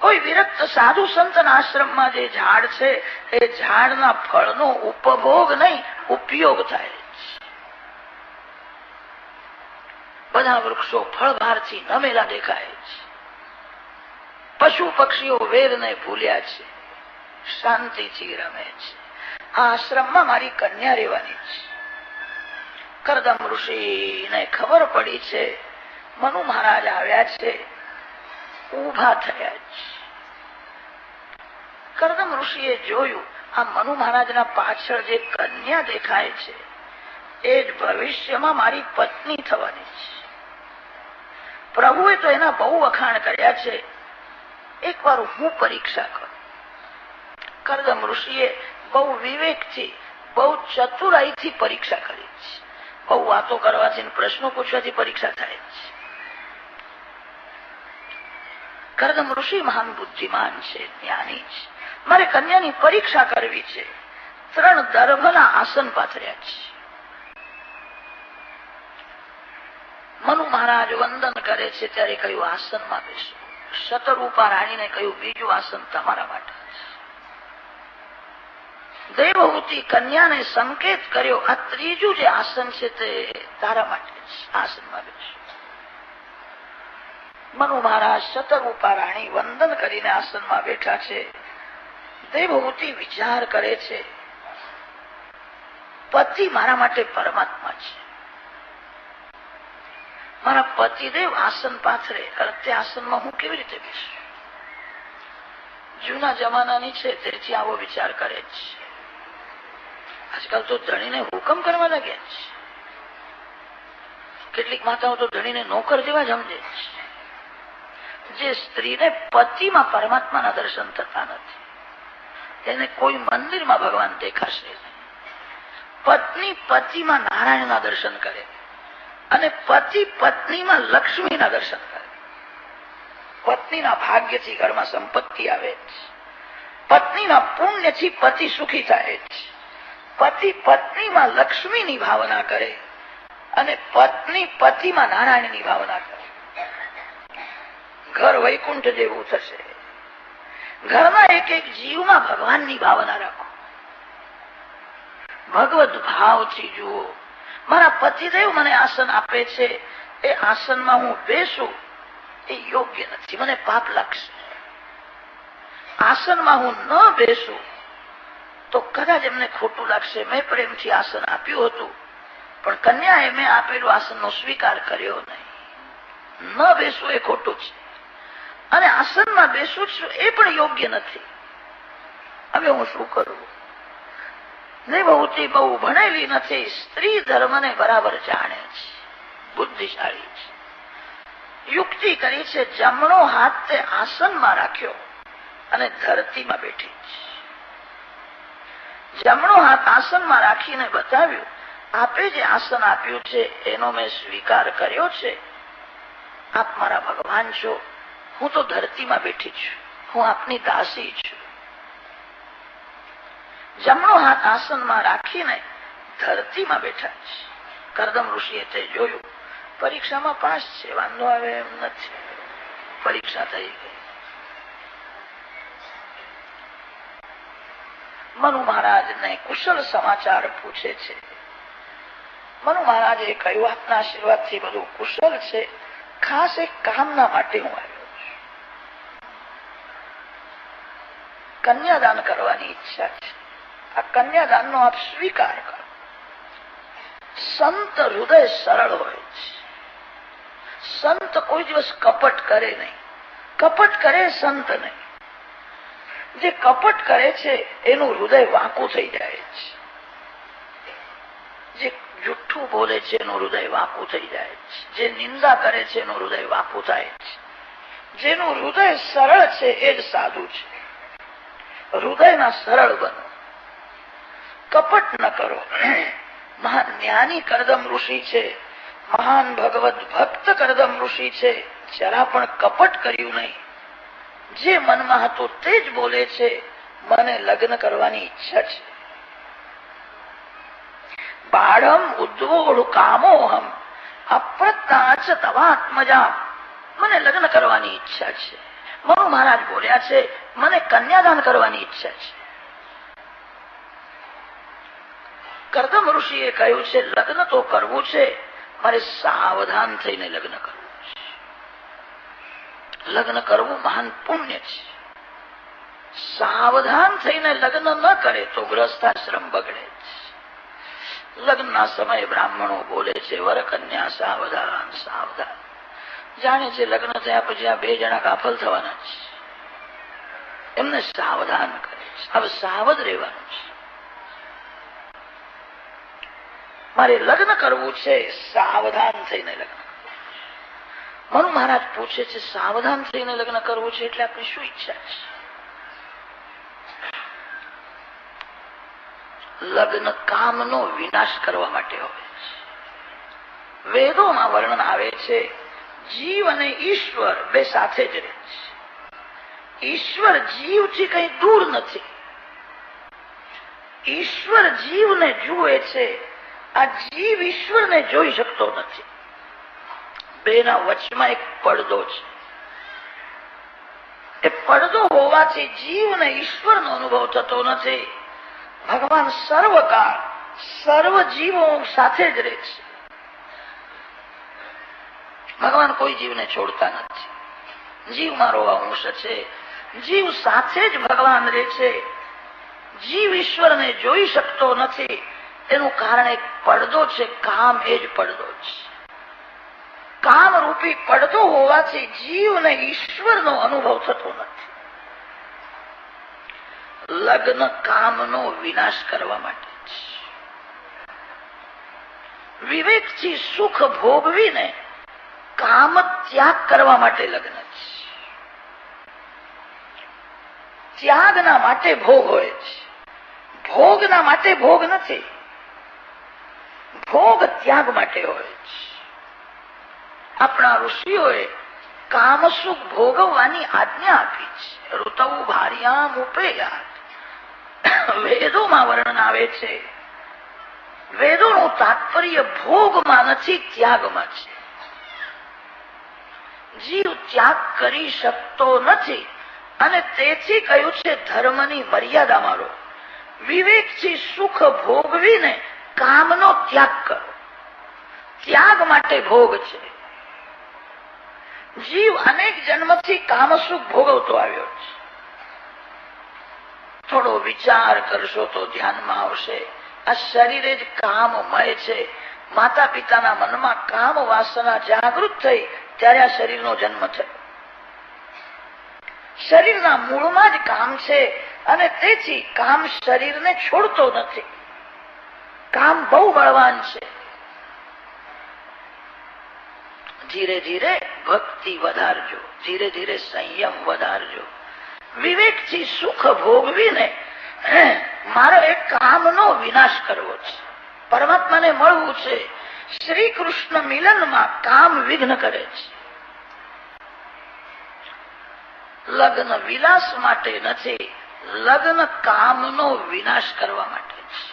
કોઈ વિરક્ત સાધુ સંતના આશ્રમમાં જે ઝાડ છે એ ઝાડના ફળનો ઉપભોગ નહીં, ઉપયોગ થાય. બધા વૃક્ષો ફળભારથી નમેલા દેખાય છે. પશુ પક્ષીઓ વેરને ભૂલ્યા છે, શાંતિથી રમે છે. આ આશ્રમમાં મારી કન્યા રહેવાની છે. કરદમ ઋષિને ખબર પડી છે મનુ મહારાજ આવ્યા છે, ઉભા થયા છે. કરદમ ઋષિએ જોયું આ મનુ મહારાજના પાછળ જે કન્યા દેખાય છે એ જ ભવિષ્યમાં મારી પત્ની થવાની છે. પ્રભુએ તો એના બહુ વખાણ કર્યા છે, એકવાર હું પરીક્ષા કરું. કરદમ ઋષિએ બહુ વિવેકથી, બહુ ચતુરાઈથી પરીક્ષા કરી છે. બહુ વાતો કરવાથી, પ્રશ્નો પૂછવાથી પરીક્ષા થાય છે. કરદમ ઋષિ મહાન બુદ્ધિમાન છે, જ્ઞાની છે. મારે કન્યાની પરીક્ષા કરવી છે. 3 દર્ભના આસન પાથર્યા છે. મનુ મહારાજ વંદન કરે છે ત્યારે કહ્યું આસનમાં બેસો. શતરૂપા રાણીને કહ્યું બીજું આસન તમારા માટે. દેવહૂતિ કન્યાને સંકેત કર્યો આ ત્રીજું જે આસન છે તે તારા માટે છે, આસનમાં બેસો. મનુ મહારાજ શતરૂપા રાણી વંદન કરીને આસનમાં બેઠા છે. દેવહૂતિ વિચાર કરે છે પતિ મારા માટે પરમાત્મા છે. મારા પતિદેવ આસન પાથરે, તે આસનમાં હું કેવી રીતે બેસું? જૂના જમાનાની છે તેથી આવો વિચાર કરે છે. આજકાલ તો ધણીને હુકમ કરવા લાગ્યા છે. કેટલીક માતાઓ તો ધણીને નોકર જેવા જ સમજે છે. જે સ્ત્રીને પતિમાં પરમાત્માના દર્શન થતા નથી એને કોઈ મંદિરમાં ભગવાન દેખાશે નહીં. પત્ની પતિમાં નારાયણના દર્શન કરે અને પતિ પત્નીમાં લક્ષ્મીના દર્શન કરે. પત્નીના ભાગ્યથી ઘરમાં સંપત્તિ આવે છે. પત્નીના પુણ્યથી પતિ સુખી થાય છે. પતિ પત્નીમાં લક્ષ્મીની ભાવના કરે અને પત્ની પતિમાં નારાયણની ભાવના કરે. ઘર વૈકુંઠ જેવું થશે. ઘરના એક એક જીવમાં ભગવાનની ભાવના રાખો. ભગવત ભાવથી જુઓ. મારા પતિદેવ મને આસન આપે છે, એ આસનમાં હું બેસું એ યોગ્ય નથી, મને પાપ લાગશે. આસનમાં હું ન બેસું તો કદાચ એમને ખોટું લાગશે. મેં પ્રેમથી આસન આપ્યું હતું પણ કન્યાએ મેં આપેલું આસનનો સ્વીકાર કર્યો નહીં. ન બેસવું એ ખોટું છે અને આસનમાં બેસું છું એ પણ યોગ્ય નથી. હવે હું શું કરું? દેવહૂતિ બહુ ભણેલી નથી, સ્ત્રી ધર્મને બરાબર જાણે છે, બુદ્ધિશાળી છે. યુક્તિ કરી છે. જમણો હાથ તે આસનમાં રાખ્યો અને ધરતીમાં બેઠી છે. જમણો હાથ આસનમાં રાખીને બતાવ્યું આપે જે આસન આપ્યું છે એનો મેં સ્વીકાર કર્યો છે. આપ મારા ભગવાન છો, હું તો ધરતીમાં બેઠી છું, હું આપની દાસી છું. જમણો હાથ આસનમાં રાખીને ધરતીમાં બેઠા છે. કરદમ ઋષિએ તે જોયું. પરીક્ષામાં પાસ છે, વાંધો આવે એમ નથી. પરીક્ષા થઈ ગઈ. મનુ મહારાજને કુશળ સમાચાર પૂછે છે. મનુ મહારાજે કહ્યું આપના આશીર્વાદથી બધું કુશળ છે, ખાસ એક કામના માટે હું આવ્યો છું. કન્યાદાન કરવાની ઈચ્છા છે. આ કન્યાદાનનો આપ સ્વીકાર કરો. સંત હૃદય સરળ હોય છે. સંત કોઈ દિવસ કપટ કરે નહીં. કપટ કરે સંત નહીં. જે કપટ કરે છે એનું હૃદય વાંકું થઈ જાય છે. જે જુઠ્ઠું બોલે છે એનું હૃદય વાંકું થઈ જાય છે. જે નિંદા કરે છે એનું હૃદય વાંકું થાય છે. જેનું હૃદય સરળ છે એ જ સાધુ છે. હૃદયના સરળ બનો, કપટ ન કરો. મહાન જ્ઞાની કરદમ ઋષિ છે, મહાન ભગવત ભક્ત કરદમ ઋષિ છે. જરા પણ કપટ કર્યું નહીં. જે મનમાં હતું તે જ બોલે છે. મને લગ્ન કરવાની ઈચ્છા છે. બાળમ ઉદ્વોઢ કામોહમ અપ્રત્યાચ તવાત્મજા. મને લગ્ન કરવાની ઈચ્છા છે. મનુ મહારાજ બોલ્યા છે, મને કન્યાદાન કરવાની ઈચ્છા છે. કરદમ ઋષિએ કહ્યું છે, લગ્ન તો કરવું છે, મારે સાવધાન થઈને લગ્ન કરવું છે. લગ્ન કરવું મહાન પુણ્ય છે. સાવધાન થઈને લગ્ન ન કરે તો ગ્રસ્તાશ્રમ બગડે છે. લગ્નના સમયે બ્રાહ્મણો બોલે છે, વર કન્યા સાવધાન સાવધાન. જાણે છે લગ્ન થયા પછી આ બે જણા કાફલ થવાના છે, એમને સાવધાન કરે છે. હવે સાવધ રહેવાનું છે. મારે લગ્ન કરવું છે, સાવધાન થઈને લગ્ન. મનુ મહારાજ પૂછે છે, સાવધાન થઈને લગ્ન કરવું છે એટલે આપણી શું ઈચ્છા છે? લગ્ન કામનો વિનાશ કરવા માટે હોય છે. વેદોમાં વર્ણન આવે છે, જીવ અને ઈશ્વર બે સાથે જ રહે છે. ઈશ્વર જીવથી કઈ દૂર નથી. ઈશ્વર જીવને જુએ છે, આ જીવ ઈશ્વરને જોઈ શકતો નથી. બેના વચમાં એક પડદો છે. એ પડદો હોવાથી જીવને ઈશ્વરનો અનુભવ થતો નથી. ભગવાન સર્વકાળ સર્વ જીવો સાથે જ રહે છે. ભગવાન કોઈ જીવને છોડતા નથી. જીવ મારો અંશ છે. જીવ સાથે જ ભગવાન રહે છે. જીવ ઈશ્વરને જોઈ શકતો નથી. એનું કારણ એક પડદો છે, કામ. એ જ પડદો છે. કામ રૂપી પડદો હોવાથી જીવને ઈશ્વરનો અનુભવ થતો નથી. લગ્ન કામનો વિનાશ કરવા માટે છે. વિવેકથી સુખ ભોગવીને કામ ત્યાગ કરવા માટે લગ્ન છે. ત્યાગના માટે ભોગ હોય છે, ભોગના માટે ભોગ નથી. ભોગ ત્યાગ માટે હોય છે. આપણા ઋષિઓએ કામ સુખ ભોગવવાની આજ્ઞા આપી છે. ઋતૌ ભાર્યામ ઉપેયાત. વેદોમાં વર્ણન આવે છે. વેદોનું તાત્પર્ય ભોગમાં નથી, ત્યાગમાં છે. જીવ ત્યાગ કરી શકતો નથી અને તેથી કહ્યું છે, ધર્મની મર્યાદામાં રહો. વિવેકથી સુખ ભોગવીને કામનો ત્યાગ કરો. ત્યાગ માટે ભોગ છે. જીવ અનેક જન્મથી કામ સુખ ભોગવતો આવ્યો છે. થોડો વિચાર કરશો તો ધ્યાનમાં આવશે, આ શરીર જ કામમય છે. માતા પિતાના મનમાં કામ વાસના જાગૃત થઈ ત્યારે આ શરીરનો જન્મ થયો. શરીરના મૂળમાં જ કામ છે અને તેથી કામ શરીરને છોડતો નથી. કામ બહુ બળવાન છે. ધીરે ધીરે ભક્તિ વધારજો, ધીરે ધીરે સંયમ વધારજો. વિવેકથી સુખ ભોગવીને મારો એક કામનો વિનાશ કરવો છે. પરમાત્માને મળવું છે. શ્રી કૃષ્ણ મિલનમાં કામ વિઘ્ન કરે છે. લગ્ન વિલાસ માટે નથી, લગ્ન કામનો વિનાશ કરવા માટે છે.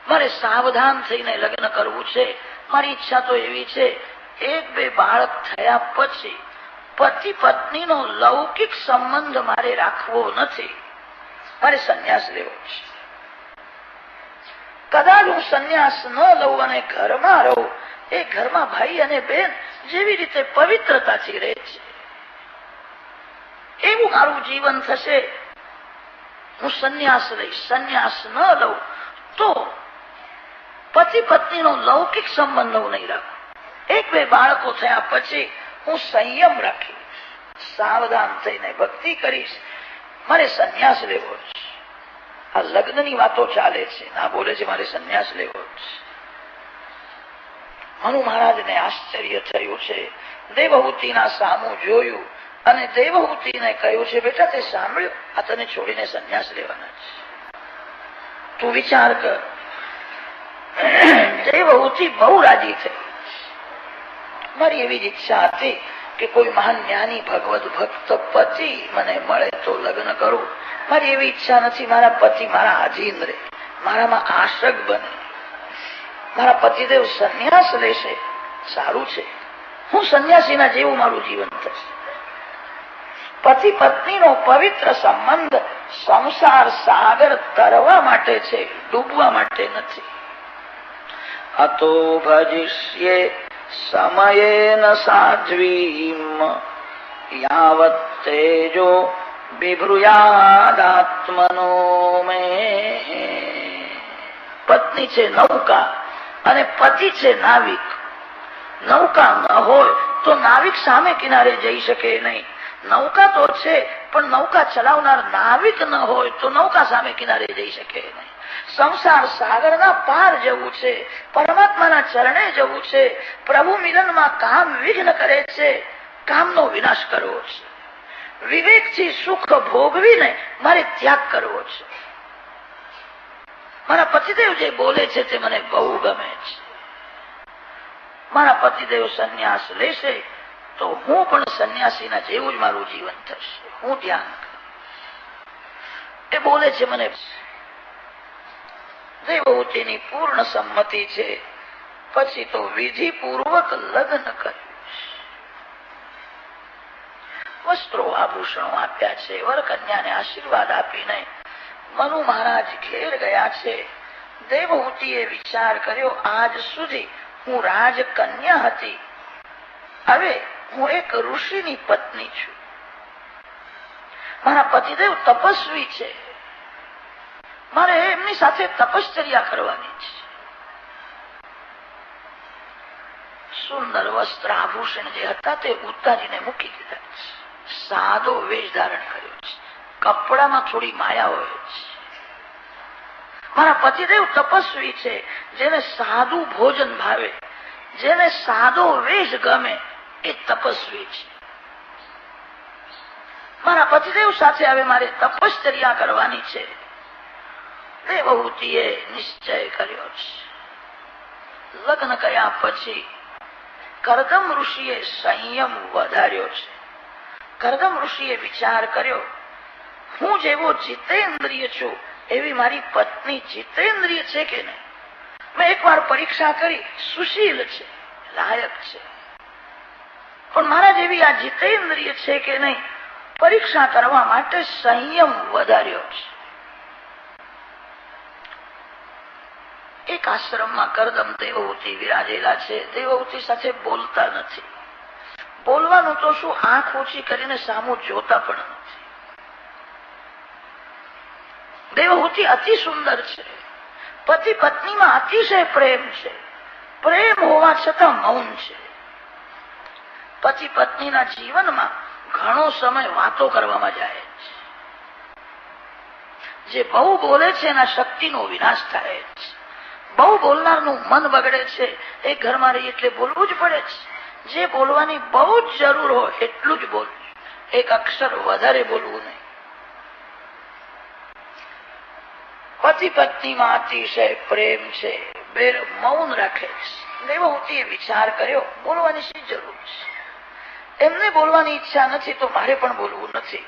મારે સાવધાન થઈને લગ્ન કરવું છે. મારી ઈચ્છા તો એવી છે, એક બે બાળક થયા પછી પતિ પત્નીનો લૌકિક સંબંધ મારે રાખવો નથી. મારે સંન્યાસ લેવો છે. કદાચ હું સંન્યાસ ન લઉં અને ઘરમાં રહું, એ ઘરમાં ભાઈ અને બેન જેવી રીતે પવિત્રતાથી રહે છે, એવું મારું જીવન થશે. હું સંન્યાસ લઈશ. સંન્યાસ ન લઉં તો પતિ પત્નીનો લૌકિક સંબંધ હું નહીં રાખું. એક બે બાળકો થયા પછી હું સંયમ રાખીશ, સાવધાન થઈને ભક્તિ કરીશ. મારે સંન્યાસ લેવો છે. આ લગ્નની વાતો ચાલે છે, ના બોલે છે મારે સંન્યાસ લેવો છે. મનુ મહારાજને આશ્ચર્ય થયું છે. દેવહૂતિના સામું જોયું અને દેવહૂતિને કહ્યું છે, બેટા તે સાંભળ્યું, આ તને છોડીને સંન્યાસ લેવાના છે. તું વિચાર કર. દેવહૂતિ બહુ રાજી થઈ. મારી એવી જ ઈચ્છા હતી કે કોઈ મહાન જ્ઞાની ભગવત ભક્ત પતિ મને મળે તો લગ્ન કરું. મારી એવી ઈચ્છા નથી મારા પતિ મારા આધીન રહે. મારામાં આશક બને. મારા પતિદેવ સંન્યાસ લેશે, સારું છે, હું સંન્યાસીના જેવું મારું જીવન થશે. પતિ પત્નીનો પવિત્ર સંબંધ સંસાર સાગર તરવા માટે છે, ડૂબવા માટે નથી. અતો ભજિષ્યે સમયેન સાધ્વીમ યાવત તેજો બિભ્રુયાદાત્મનો મે. પત્ની છે નૌકા અને પતિ છે નાવિક. નૌકા ન હોય તો નાવિક સામે કિનારે જઈ શકે નહીં. નૌકા તો છે પણ નૌકા ચલાવનાર નાવિક ન હોય તો નૌકા સામે કિનારે જઈ શકે નહીં. સંસાર સાગરના પાર જવું છે, પરમાત્માના ચરણે જવું છે. પ્રભુ મિલનમાં કામ વિઘ્ન કરે છે, કામનો વિનાશ કરવો છે. વિવેકથી સુખ ભોગવીને મારે ત્યાગ કરવો છે. મારા પતિદેવ જે બોલે છે તે મને બહુ ગમે છે. મારા પતિદેવ સંન્યાસ લેશે તો હું પણ સંન્યાસીના જેવું જ મારું જીવન થશે. હું ધ્યાન એ બોલે છે મને. દેવહૂતિની પૂર્ણ સંમતિ છે. પછી તો વિધિપૂર્વક લગ્ન કર્યું. વસ્ત્રો આભૂષણો આપ્યા છે. વરકન્યાને આશીર્વાદ આપીને મનુ મહારાજ ઘેર ગયા છે. દેવહૂતિએ વિચાર કર્યો, આજ સુધી હું રાજકન્યા હતી, હવે હું એક ઋષિની પત્ની છું. મારા પતિદેવ તપસ્વી છે, મારે એમની સાથે તપશ્ચર્યા કરવાની છે. સુંદર વસ્ત્ર આભૂષણ જે હતા તે ઉતારીને મૂકી દીધા છે. સાદો વેશ ધારણ કર્યો છે. કપડામાં થોડી માયા હોય છે. મારા પતિદેવ તપસ્વી છે, જેને સાદું ભોજન ભાવે, જેને સાદો વેશ ગમે એ તપસ્વી છે. મારા પતિદેવ સાથે હવે મારે તપશ્ચર્યા કરવાની છે. દેવહૂતિએ નિશ્ચય કર્યો છે. લગ્ન કર્યા પછી કરદમ ઋષિએ સંયમ વધાર્યો છે. કરદમ ઋષિએ વિચાર કર્યો, હું જેવો જીતેન્દ્રિય છું એવી મારી પત્ની જીતેન્દ્રિય છે કે નહીં. મેં એકવાર પરીક્ષા કરી, સુશીલ છે, લાયક છે, પણ મારા જેવી આ જીતેન્દ્રિય છે કે નહીં, પરીક્ષા કરવા માટે સંયમ વધાર્યો છે. એક આશ્રમમાં કરદમ દેવહૂતિ વિરાજેલા છે. દેવહૂતિ સાથે બોલતા નથી. બોલવાનું તો શું, આંખ ઊંચી કરીને સામું જોતા પણ નથી. દેવહૂતિ અતિ સુંદર છે. પતિ પત્નીમાં અતિશય પ્રેમ છે. પ્રેમ હોવા છતાં મૌન છે. પતિ પત્નીના જીવનમાં ઘણો સમય વાતો કરવામાં જાય છે. જે બહુ બોલે છે એના શક્તિનો વિનાશ થાય છે. બહુ બોલનારનું મન બગડે છે. એ ઘરમાં રહી એટલે બોલવું જ પડે છે. જે બોલવાની બહુ જ જરૂર હોય એટલું જ બોલવું, એક અક્ષર વધારે બોલવું નહીં. પતિ પત્નીમાં અતિશય પ્રેમ છે. બે મૌન રાખે છે. દેવહૂતિએ વિચાર કર્યો, બોલવાની શી જરૂર છે. એમને બોલવાની ઈચ્છા નથી તો મારે પણ બોલવું નથી.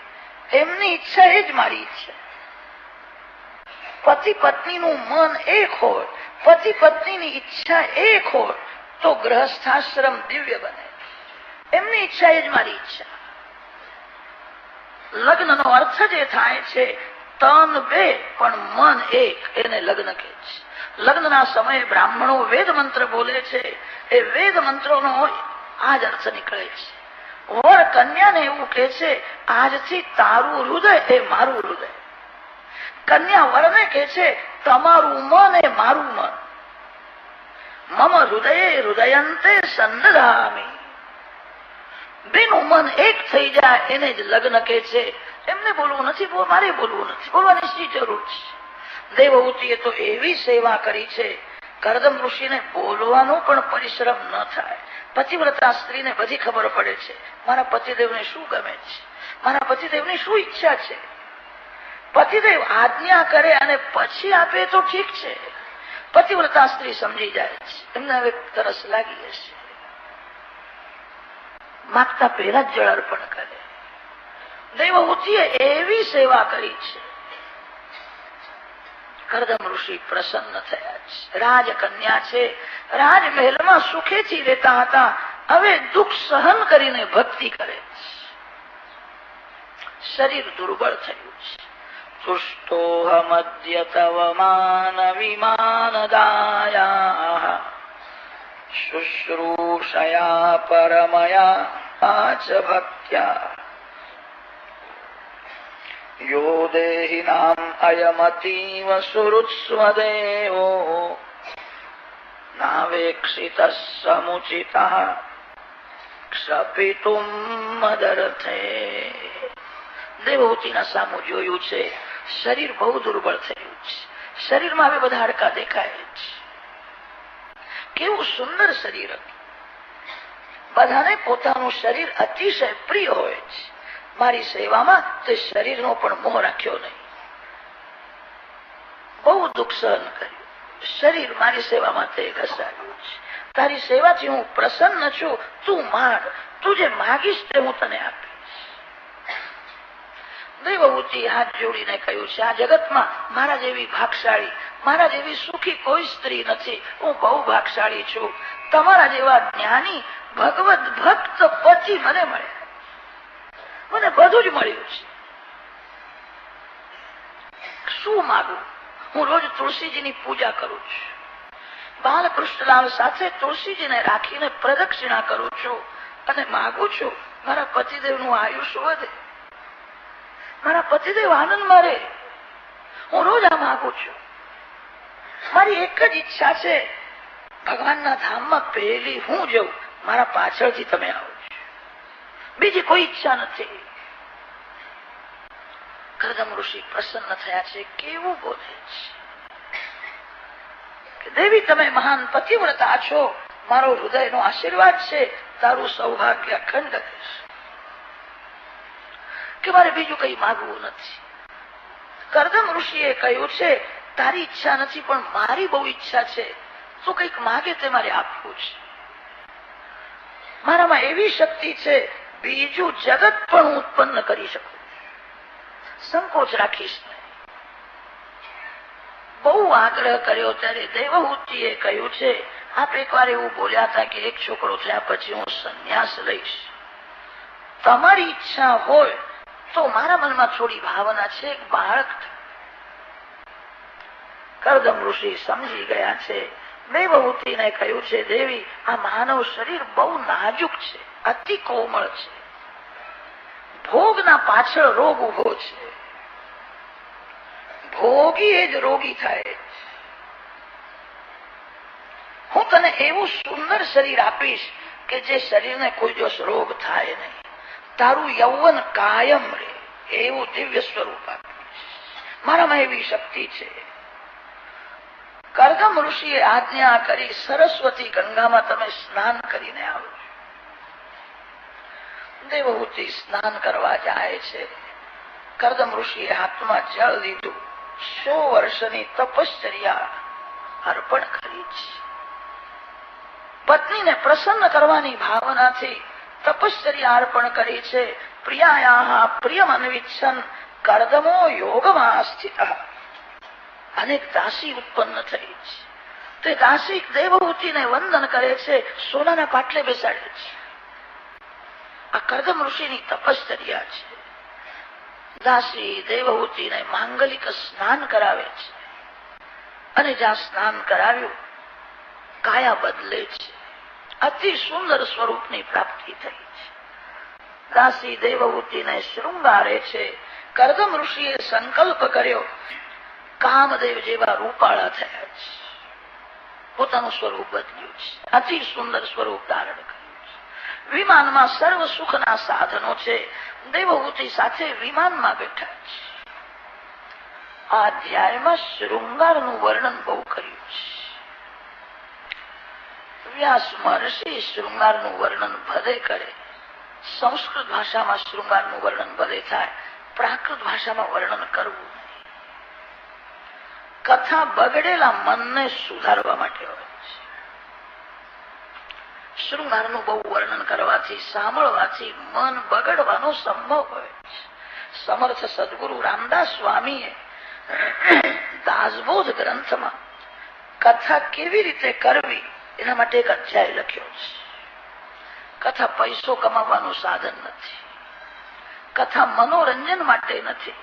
એમની ઈચ્છા એ જ મારી ઈચ્છા. પતિ પત્નીનું મન એક હોય, પતિ પત્નીની ઈચ્છા એક હોય તો ગ્રહસ્થાશ્રમ દિવ્ય બને. એમની ઈચ્છા એ જ મારી ઈચ્છા. લગ્નનો અર્થ જે થાય છે, તન બે પણ મન એક, એને લગ્ન કહે છે. લગ્નના સમયે બ્રાહ્મણો વેદ મંત્ર બોલે છે. એ વેદ મંત્રોનો આ જ અર્થ નીકળે છે. વર કન્યાને એવું કહે છે, આજથી તારું હૃદય એ મારું હૃદય. કન્યા વરને કહે છે, તમારું મન એ મારું મન. મમ હૃદયે હૃદયંતે સંદધામિ. બેનું મન એક થઈ જાય એને જ લગ્ન કહે છે. એમને બોલવું નથી, મારે બોલવું નથી. બોલવાની શી જરૂર છે. દેવહૂતિએ તો એવી સેવા કરી છે, કરદમ ઋષિને બોલવાનો પણ પરિશ્રમ ન થાય. પતિવ્રતા સ્ત્રીને બધી ખબર પડે છે, મારા પતિદેવને શું ગમે છે, મારા પતિદેવની શું ઈચ્છા છે. પતિદેવ આજ્ઞા કરે અને પછી આપે તો ઠીક છે. પતિવ્રતા સ્ત્રી સમજી જાય છે, એમને હવે તરસ લાગી હશે, માગતા પહેલા જ જળ અર્પણ કરે. દેવહૂતિએ એવી સેવા કરી છે. કરદમ ઋષિ પ્રસન્ન થયા છે. રાજકન્યા છે, રાજમહેલમાં સુખેથી રહેતા હતા, હવે દુઃખ સહન કરીને ભક્તિ કરે છે. શરીર દુર્બળ થયું છે. તુષ્ટોહમદ્ય તવ માન વિમાનદાયા શુશ્રૂષયા પરમયા ચ ભક્ત્યા યો દેહિનામ અયમતીવ સુહૃત્સ્વદેવો નાવેક્ષિત સમુચિત ક્ષપિતુમ મદર્થે. દેવહૂતિના સામું જોયું છે, શરીર બહુ દુર્બળ થયું છે. શરીરમાં હવે બધા હાડકા દેખાય છે. કેવું સુંદર શરીર હતું. બધાને પોતાનું શરીર અતિશય પ્રિય હોય છે. મારી સેવામાં તે શરીરનો પણ મોહ રાખ્યો નહીં. બહુ દુઃખ સહન કર્યું. શરીર મારી સેવામાં તે ઘસાડ્યું છે. તારી સેવાથી હું પ્રસન્ન છું. તું માંગ, તું જે માગીશ તે હું તને આપીશ. દેવહૂતિ હાથ જોડીને કહ્યું છે, આ જગતમાં મારા જેવી ભાગશાળી, મારા જેવી સુખી કોઈ સ્ત્રી નથી. હું બહુ ભાગશાળી છું. તમારા જેવા જ્ઞાની ભગવત ભક્ત પતિ મને મળ્યા. મને બધું જ મળ્યું છે. શું માગું? હું રોજ તુલસીજીની પૂજા કરું છું. બાલકૃષ્ણલાલ સાથે તુલસીજીને રાખીને પ્રદક્ષિણા કરું છું અને માગું છું મારા પતિદેવનું આયુષ્ય વધે, મારા પતિદેવ આનંદમાં રહે. હું રોજ આ માગું છું. મારી એક જ ઈચ્છા છે, ભગવાનના ધામમાં પહેલી હું જઉં, મારા પાછળથી તમે આવો. બીજી કોઈ ઈચ્છા નથી. કરદમ ઋષિ પ્રસન્ન થયા છે. કેવું બોલે છે, દેવી તમે મહાન પતિવ્રતા છો, મારો હૃદયનો આશીર્વાદ છે, તારું સૌભાગ્ય અખંડ રહેશે. કે મારે બીજું કઈ માગવું નથી. કરદમ ઋષિએ કહ્યું છે, તારી ઈચ્છા નથી પણ મારી બહુ ઈચ્છા છે. તું કઈક માગે તે મારે આપવું છે. મારામાં એવી શક્તિ છે, બીજું જગત પણ હું ઉત્પન્ન કરી શકું. સંકોચ રાખીશ નહીં. બહુ આગ્રહ કર્યો ત્યારે દેવહૂતિએ કહ્યું છે, આપ એકવાર એવું બોલ્યા હતા કે એક છોકરો થયા પછી હું સંન્યાસ લઈશ. તમારી ઈચ્છા હોય તો મારા મનમાં થોડી ભાવના છે, એક બાળક. કરદમ ઋષિ સમજી ગયા છે. દેવહૂતિને કહ્યું છે, દેવી આ માનવ શરીર બહુ નાજુક છે, અતિ કોમળ છે. ભોગના પાછળ રોગ ઉભો છે. ભોગી એ જ રોગી થાય. હું તને એવું સુંદર શરીર આપીશ કે જે શરીરને કોઈ દિવસ રોગ થાય નહીં. તારું યૌવન કાયમ રહે એવું દિવ્ય સ્વરૂપ આપીશ. મારામાં એવી શક્તિ છે. કરદમ ઋષિએ આજ્ઞા કરી, સરસ્વતી ગંગામાં તમે સ્નાન કરીને આવો. દેવહૂતિ સ્નાન કરવા જાય છે. કરદમ ઋષિએ હાથમાં જળ લીધું. 100 વર્ષની તપશ્ચર્યા અર્પણ કરી છે. પત્નીને પ્રસન્ન કરવાની ભાવનાથી તપશ્ચર્યા અર્પણ કરી છે. પ્રિયાયાહ પ્રિયમ અન્વિચ્છન કરદમો યોગમાં સ્થિત. અનેક દાસી ઉત્પન્ન થઈ છે. તે દાસી દેવહૂતિને વંદન કરે છે, સોનાના પાટલે બેસાડે છે. આ કરદમ ઋષિની તપશ્ચર્યા છે. દાસી દેવહૂતિને માંગલિક સ્નાન કરાવે છે અને જ્યાં સ્નાન કરાવ્યું કાયા બદલે છે. અતિ સુંદર સ્વરૂપની પ્રાપ્તિ થઈ છે. દાસી દેવહૂતિને શૃંગારે છે. કરદમ ઋષિએ સંકલ્પ કર્યો, કામદેવ જેવા રૂપાળા થયા છે. પોતાનું સ્વરૂપ બદલ્યું છે. અતિ સુંદર સ્વરૂપ ધારણ કર્યું છે. વિમાનમાં સર્વ સુખના સાધનો છે. દેવહૂતિ સાથે વિમાનમાં બેઠા છે. આ અધ્યાયમાં શૃંગારનું વર્ણન બહુ કર્યું છે. વ્યાસ મહર્ષિ શૃંગારનું વર્ણન ભલે કરે. સંસ્કૃત ભાષામાં શૃંગારનું વર્ણન ભલે થાય, પ્રાકૃત ભાષામાં વર્ણન કરવું નહીં. કથા બગડેલા મનને સુધારવા માટે હોય છે. શૃંગારનું બહુ વર્ણન કરવાથી, સાંભળવાથી મન બગડવાનો સંભવ હોય છે. સમર્થ સદગુરુ રામદાસ સ્વામીએ દાસબોધ ગ્રંથમાં કથા કેવી રીતે કરવી એના માટે એક અધ્યાય લખ્યો છે. કથા પૈસો કમાવાનું સાધન નથી, કથા મનોરંજન માટે નથી,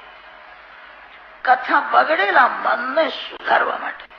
કથા બગડેલા મનને સુધારવા માટે.